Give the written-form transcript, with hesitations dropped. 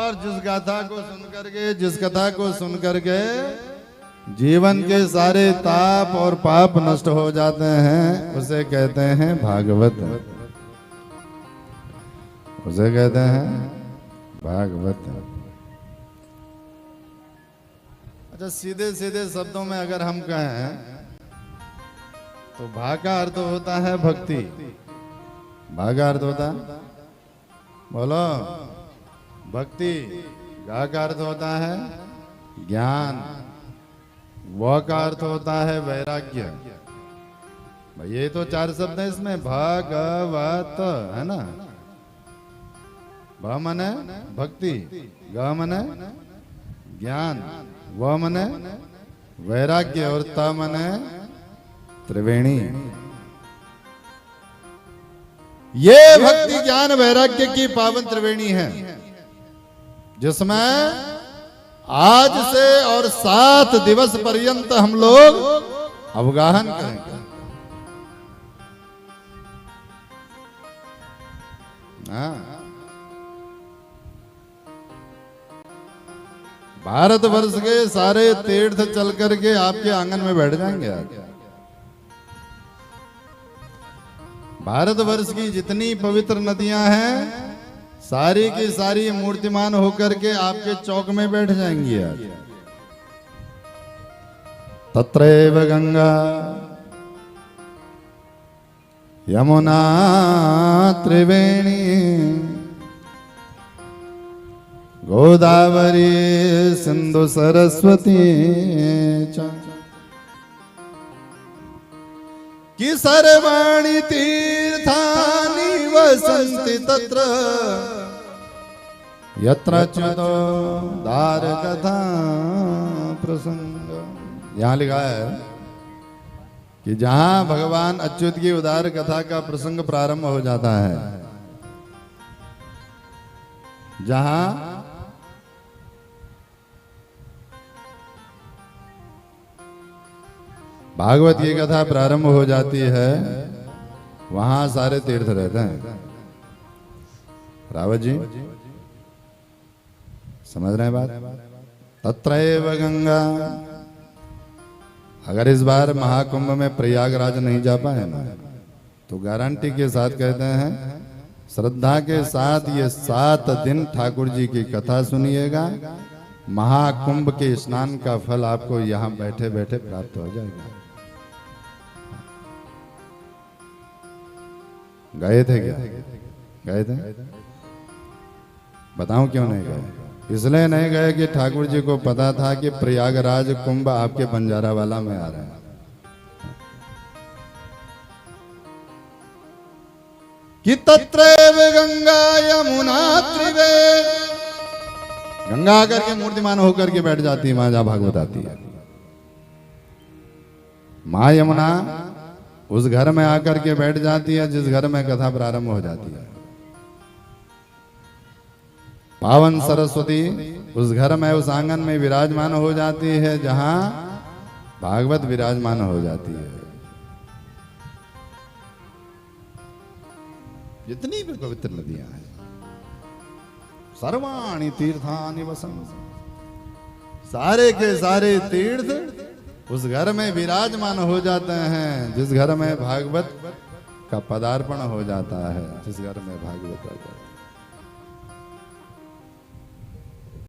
और जिस गाथा को सुनकर के, जिस कथा को सुनकर के जीवन के सारे ताप और पाप नष्ट हो जाते हैं, उसे कहते हैं भागवत। उसे कहते हैं भागवत। अच्छा, सीधे सीधे शब्दों में अगर हम कहें तो भाग का अर्थ होता है भक्ति। भाग का अर्थ होता है, बोलो, भक्ति। गा का अर्थ होता है ज्ञान। व का अर्थ होता है वैराग्य। भाई ये तो 4 शब्द है इसमें, भागवत है ना। भ मने भक्ति, ग मने ज्ञान, व मने वैराग्य और त मने त्रिवेणी। ये भक्ति ज्ञान वैराग्य की पावन त्रिवेणी है, जिसमें आज से और 7 दिवस पर्यंत हम लोग अवगाहन करेंगे। भारतवर्ष के सारे तीर्थ चल करके आपके आंगन में बैठ जाएंगे आज। भारतवर्ष की जितनी पवित्र नदियां हैं, सारी की सारी मूर्तिमान होकर के आपके चौक में बैठ जाएंगी आज। तत्रैव गंगा यमुना त्रिवेणी गोदावरी सिंधु सरस्वती च कि सर्वाणि तीर्थानि वसन्ति तत्र यत्र च्युतो दार कथा प्रसंग। यहाँ लिखा है कि जहां भगवान अच्युत की उदार कथा का प्रसंग प्रारंभ हो जाता है, जहां भागवत की कथा प्रारंभ हो जाती है, वहां सारे तीर्थ रहते हैं। रावत जी समझ रहे हैं बात? तत्रैव गंगा। अगर इस बार महाकुंभ में प्रयागराज नहीं जा पाए ना, तो गारंटी के साथ कहते हैं, श्रद्धा के साथ ये 7 दिन ठाकुर जी की कथा सुनिएगा। महाकुंभ के स्नान का फल आपको यहां बैठे बैठे प्राप्त हो जाएगा। गए थे क्या? गए थे? बताऊं क्यों नहीं गए? इसलिए नहीं गए कि ठाकुर जी को पता था कि प्रयागराज कुंभ आपके बंजारावाला में आ रहा है। कि तत्रैव गंगा यमुना त्रिवेणी। गंगा आकर के मूर्तिमान होकर के बैठ जाती है मां, जहां भागवत आती है। मां यमुना उस घर में आकर के बैठ जाती है जिस घर में कथा प्रारंभ हो जाती है। पावन सरस्वती उस घर में, उस आंगन में विराजमान हो जाती है जहां भागवत विराजमान हो जाती है। जितनी भी पवित्र नदियां हैं, सर्वाणि तीर्थानि वसन्ति। सारे के सारे तीर्थ उस घर में विराजमान हो जाते हैं जिस घर में भागवत का पदार्पण हो जाता है, जिस घर में भागवत आ जाता है।